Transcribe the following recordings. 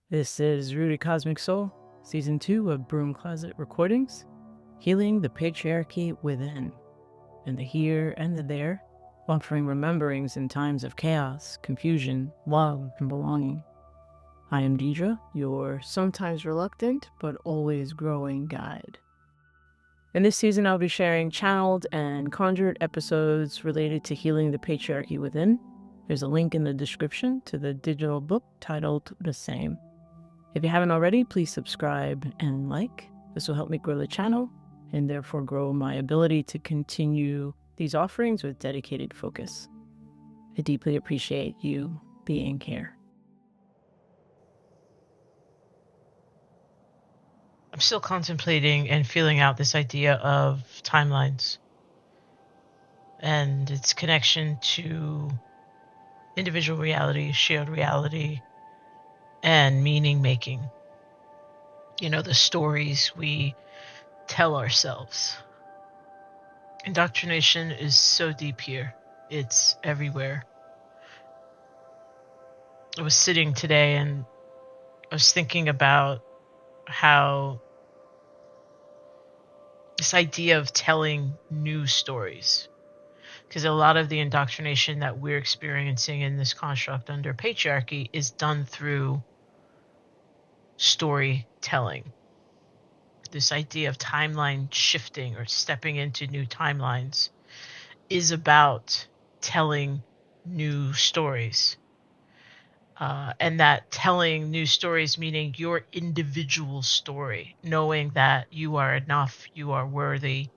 This is Rooted Cosmic Soul, Season 2 of Broom Closet Recordings, Healing the Patriarchy-within, in the here and the there, offering rememberings in times of chaos, confusion, love, and belonging. I am Deidre, your sometimes reluctant but always growing guide. In this season, I'll be sharing channeled and conjured episodes related to healing the patriarchy within. There's a link in the description to the digital book titled the same. If you haven't already, please subscribe and like. This will help me grow the channel and therefore grow my ability to continue these offerings with dedicated focus. I deeply appreciate you being here. I'm still contemplating and feeling out this idea of timelines and its connection to individual reality, shared reality, and meaning making. You know, the stories we tell ourselves. Indoctrination is so deep here. It's everywhere. I was sitting today and I was thinking about how this idea of telling new stories, because a lot of the indoctrination that we're experiencing in this construct under patriarchy is done through storytelling. This idea of timeline shifting or stepping into new timelines is about telling new stories. And that telling new stories, meaning your individual story, knowing that you are enough, you are worthy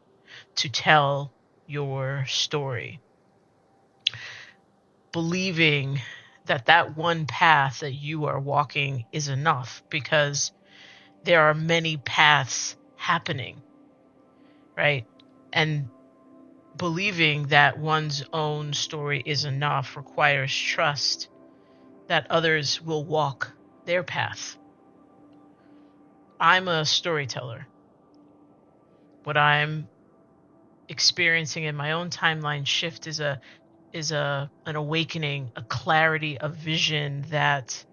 to tell your story. Believing that that one path that you are walking is enough, because there are many paths happening, right? And believing that one's own story is enough requires trust that others will walk their path. I'm a storyteller. What I'm experiencing in my own timeline shift is an awakening, a clarity of vision that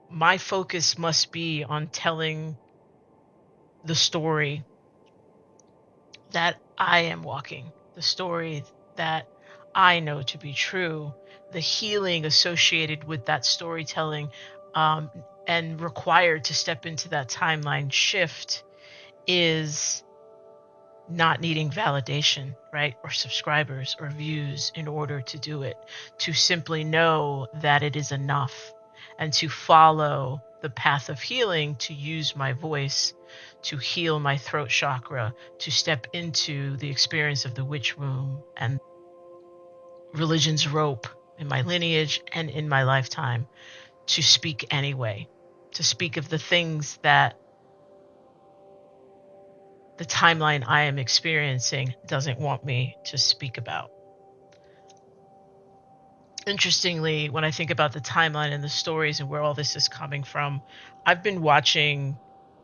my focus must be on telling the story that I am walking, the story that I know to be true, the healing associated with that storytelling, and required to step into that timeline shift is not needing validation, right? Or subscribers or views in order to do it, to simply know that it is enough and to follow the path of healing, to use my voice to heal my throat chakra, to step into the experience of the witch womb and religion's rope in my lineage and in my lifetime, to speak anyway, to speak of the things that the timeline I am experiencing doesn't want me to speak about. Interestingly, when I think about the timeline and the stories and where all this is coming from, I've been watching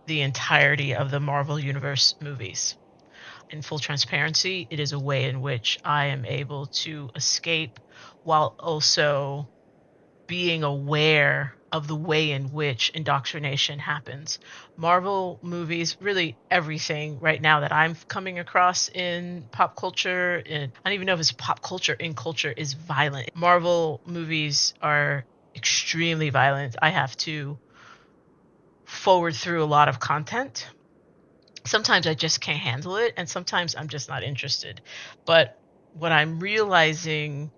the entirety of the Marvel Universe movies. In full transparency, it is a way in which I am able to escape while also being aware of the way in which indoctrination happens. Marvel movies, really everything right now that I'm coming across in pop culture, and I don't even know if it's pop culture, in culture, is violent. Marvel movies are extremely violent. I have to forward through a lot of content. Sometimes I just can't handle it, and sometimes I'm just not interested. But what I'm realizing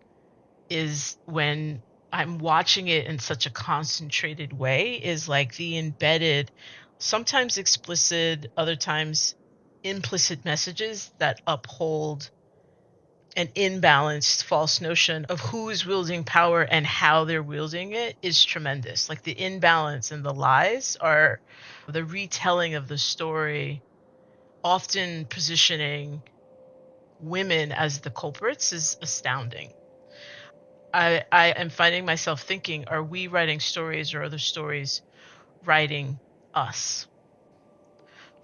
is, when I'm watching it in such a concentrated way, is like the embedded, sometimes explicit, other times implicit messages that uphold an imbalanced false notion of who is wielding power and how they're wielding it is tremendous. Like the imbalance and the lies are the retelling of the story, often positioning women as the culprits, is astounding. I am finding myself thinking, are we writing stories, or are the stories writing us?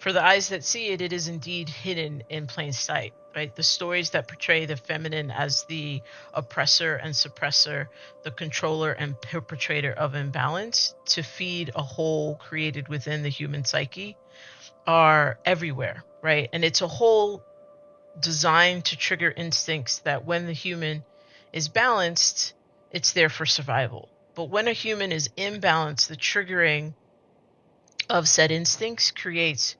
For the eyes that see it, it is indeed hidden in plain sight, right? The stories that portray the feminine as the oppressor and suppressor, the controller and perpetrator of imbalance to feed a hole created within the human psyche are everywhere, right? And it's a hole designed to trigger instincts that when the human is balanced, it's there for survival. But when a human is imbalanced, the triggering of said instincts creates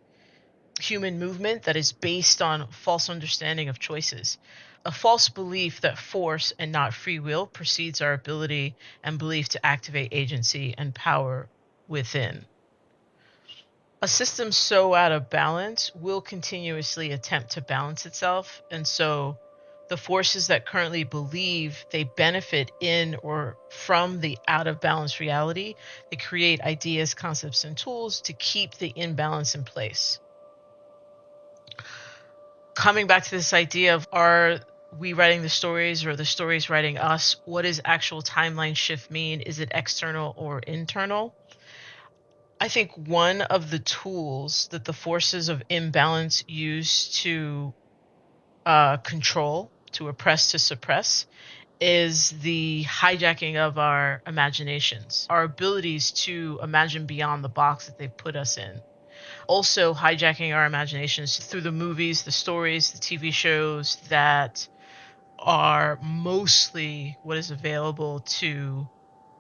human movement that is based on false understanding of choices, a false belief that force and not free will precedes our ability and belief to activate agency and power within. A system so out of balance will continuously attempt to balance itself, and so the forces that currently believe they benefit in or from the out of balance reality, they create ideas, concepts, and tools to keep the imbalance in place. Coming back to this idea of, are we writing the stories or the stories writing us? What does actual timeline shift mean? Is it external or internal? I think one of the tools that the forces of imbalance use to control, to oppress, to suppress, is the hijacking of our imaginations, our abilities to imagine beyond the box that they've put us in. Also hijacking our imaginations through the movies, the stories, the TV shows that are mostly what is available to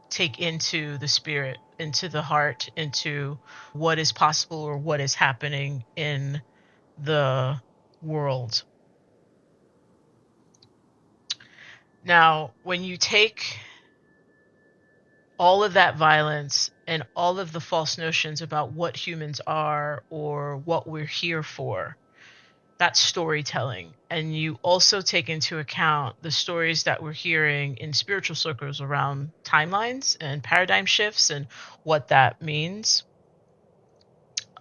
take into the spirit, into the heart, into what is possible or what is happening in the world. Now, when you take all of that violence and all of the false notions about what humans are or what we're here for, that's storytelling. And you also take into account the stories that we're hearing in spiritual circles around timelines and paradigm shifts and what that means.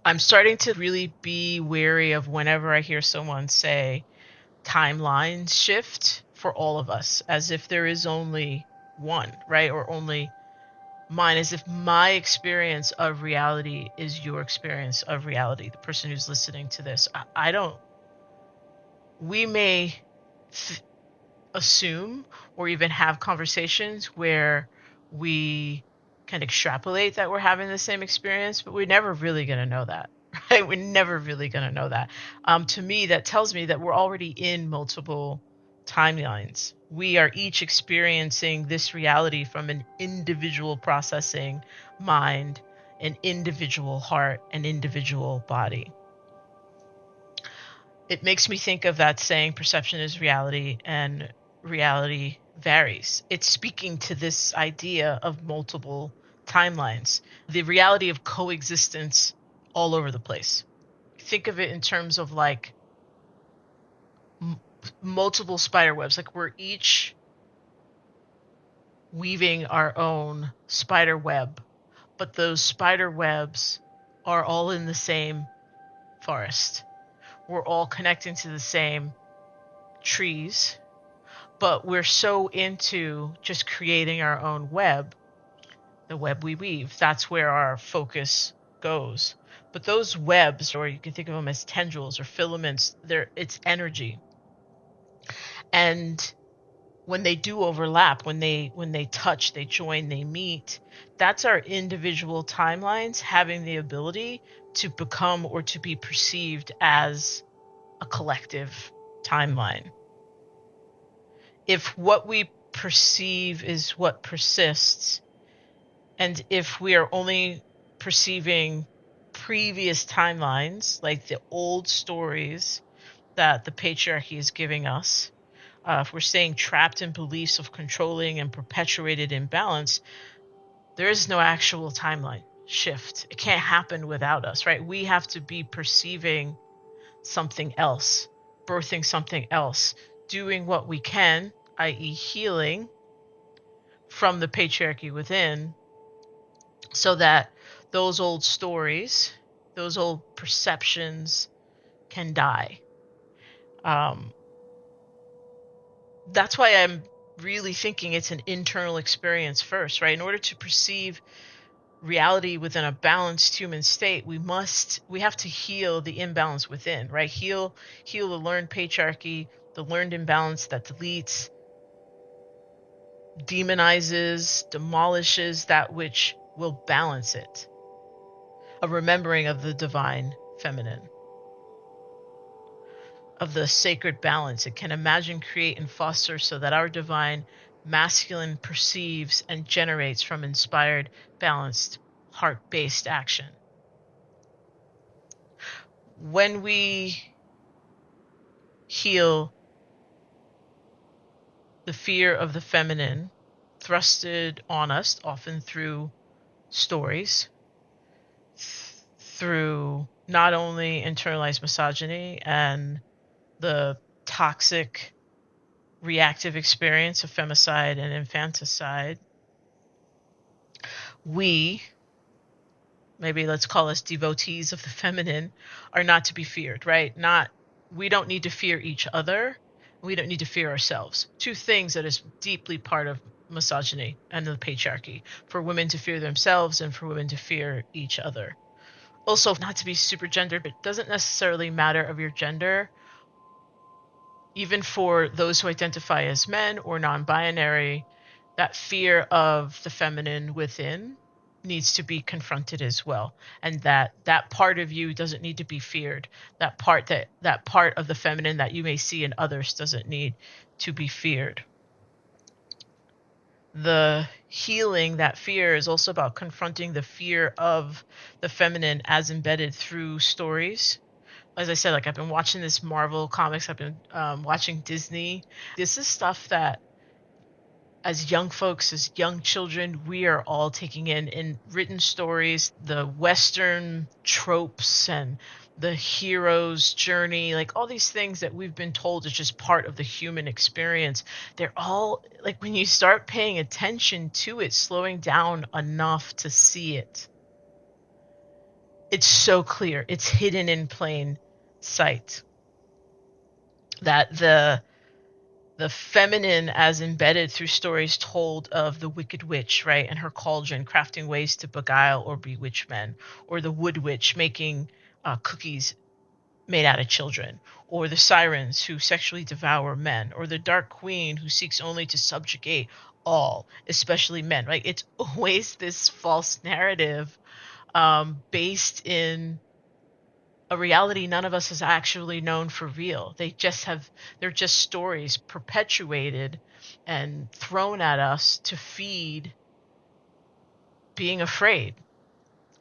I'm starting to really be wary of whenever I hear someone say timeline shift for all of us, as if there is only one, right? Or only mine, as if my experience of reality is your experience of reality. The person who's listening to this, I don't, we may assume or even have conversations where we can extrapolate that we're having the same experience, but we're never really going to know that, right? We're never really going to know that. To me, that tells me that we're already in multiple timelines. We are each experiencing this reality from an individual processing mind, an individual heart, an individual body. It makes me think of that saying, perception is reality and reality varies. It's speaking to this idea of multiple timelines, the reality of coexistence all over the place. Think of it in terms of like multiple spider webs, like we're each weaving our own spider web, but those spider webs are all in the same forest. We're all connecting to the same trees, but we're so into just creating our own web, the web we weave. That's where our focus goes. But those webs, or you can think of them as tendrils or filaments, it's energy. And when they do overlap, when they touch, they join, they meet, that's our individual timelines having the ability to become or to be perceived as a collective timeline. If what we perceive is what persists, and if we are only perceiving previous timelines, like the old stories that the patriarchy is giving us, if we're staying trapped in beliefs of controlling and perpetuated imbalance, there is no actual timeline shift. It can't happen without us, right? We have to be perceiving something else, birthing something else, doing what we can, i.e. healing from the patriarchy within, so that those old stories, those old perceptions can die. That's why I'm really thinking it's an internal experience first, right? In order to perceive reality within a balanced human state, we have to heal the imbalance within, right? Heal the learned patriarchy, the learned imbalance that deletes, demonizes, demolishes that which will balance it. A remembering of the divine feminine, of the sacred balance it can imagine, create, and foster, so that our divine masculine perceives and generates from inspired, balanced, heart-based action. When we heal the fear of the feminine thrusted on us, often through stories, through not only internalized misogyny and the toxic reactive experience of femicide and infanticide, we, maybe let's call us devotees of the feminine, are not to be feared, right? We don't need to fear each other. We don't need to fear ourselves. Two things that is deeply part of misogyny and the patriarchy, for women to fear themselves and for women to fear each other. Also, not to be super gendered, it doesn't necessarily matter of your gender. Even for those who identify as men or non-binary, that fear of the feminine within needs to be confronted as well, and that part of you doesn't need to be feared. That part of the feminine that you may see in others doesn't need to be feared. The healing that fear is also about confronting the fear of the feminine as embedded through stories. As I said, like, I've been watching this Marvel comics, I've been watching Disney. This is stuff that, as young folks, as young children, we are all taking in written stories, the Western tropes and the hero's journey, like all these things that we've been told is just part of the human experience. They're all, like, when you start paying attention to it, slowing down enough to see it, it's so clear. It's hidden in plain sight that the feminine, as embedded through stories told of the wicked witch, right, and her cauldron crafting ways to beguile or bewitch men, or the wood witch making cookies made out of children, or the sirens who sexually devour men, or the dark queen who seeks only to subjugate all, especially men, right? It's always this false narrative based in a reality none of us has actually known for real. They're just stories perpetuated and thrown at us to feed being afraid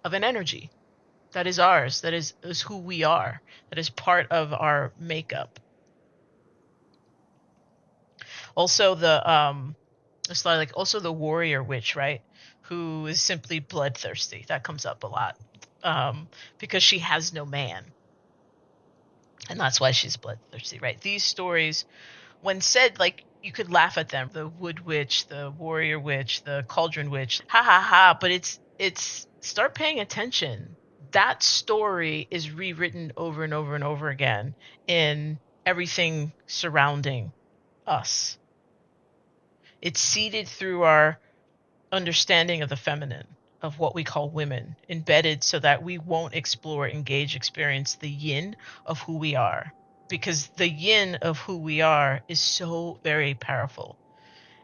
of an energy that is ours, that is who we are, that is part of our makeup. Also also the warrior witch, right? Who is simply bloodthirsty. That comes up a lot. Because she has no man. And that's why she's bloodthirsty, right? These stories, when said, like, you could laugh at them. The wood witch, the warrior witch, the cauldron witch. Ha ha ha. But it's start paying attention. That story is rewritten over and over and over again in everything surrounding us. It's seeded through our understanding of the feminine, of what we call women, embedded so that we won't explore, engage, experience the yin of who we are. Because the yin of who we are is so very powerful.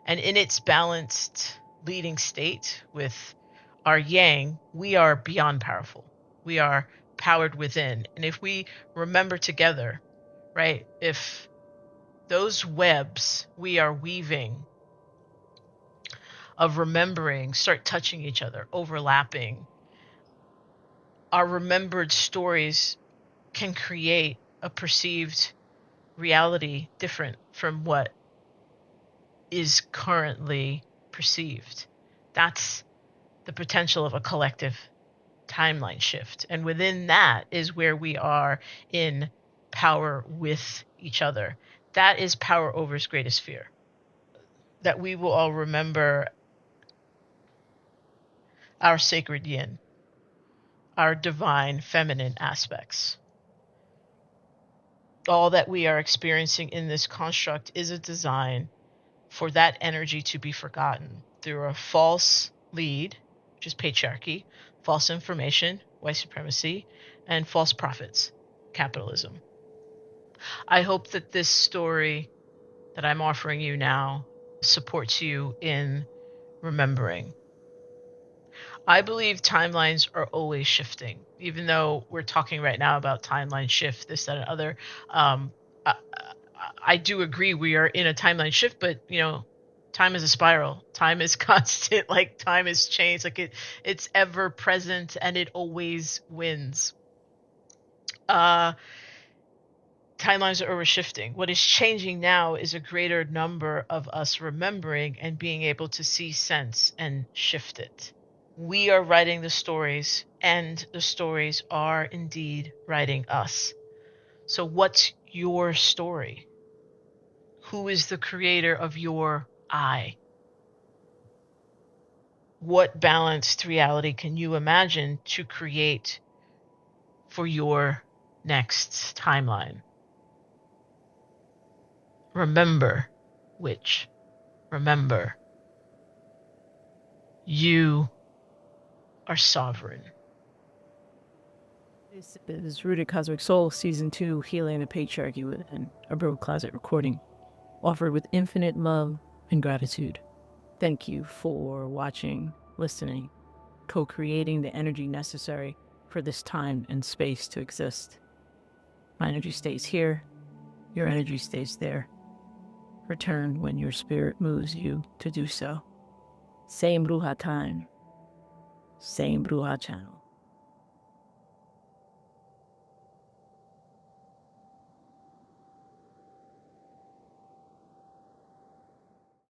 And in its balanced leading state with our yang, we are beyond powerful. We are powered within. And if we remember together, right, if those webs we are weaving of remembering start touching each other, overlapping, our remembered stories can create a perceived reality different from what is currently perceived. That's the potential of a collective timeline shift. And within that is where we are in power with each other. That is power over's greatest fear. That we will all remember our sacred yin, our divine feminine aspects. All that we are experiencing in this construct is a design for that energy to be forgotten through a false lead which is patriarchy, false information, white supremacy, and false prophets, capitalism. I hope that this story that I'm offering you now supports you in remembering. I believe timelines are always shifting, even though we're talking right now about timeline shift, this, that, and other. Um, I, I do agree we are in a timeline shift, but time is a spiral. Time is constant. Like time is changed. Like it's ever present and it always wins. Uh, Timelines are shifting. What is changing now is a greater number of us remembering and being able to see sense and shift it. We are writing the stories, and the stories are indeed writing us. So, what's your story? Who is the creator of your I? What balanced reality can you imagine to create for your next timeline? Remember which. Remember, you are sovereign. This is Rooted Cosmic Soul, Season 2, Healing the Patriarchy-within, a Broom Closet recording, offered with infinite love and gratitude. Thank you for watching, listening, co-creating the energy necessary for this time and space to exist. My energy stays here, your energy stays there. Return when your spirit moves you to do so. Same Bruja time, same Bruja channel.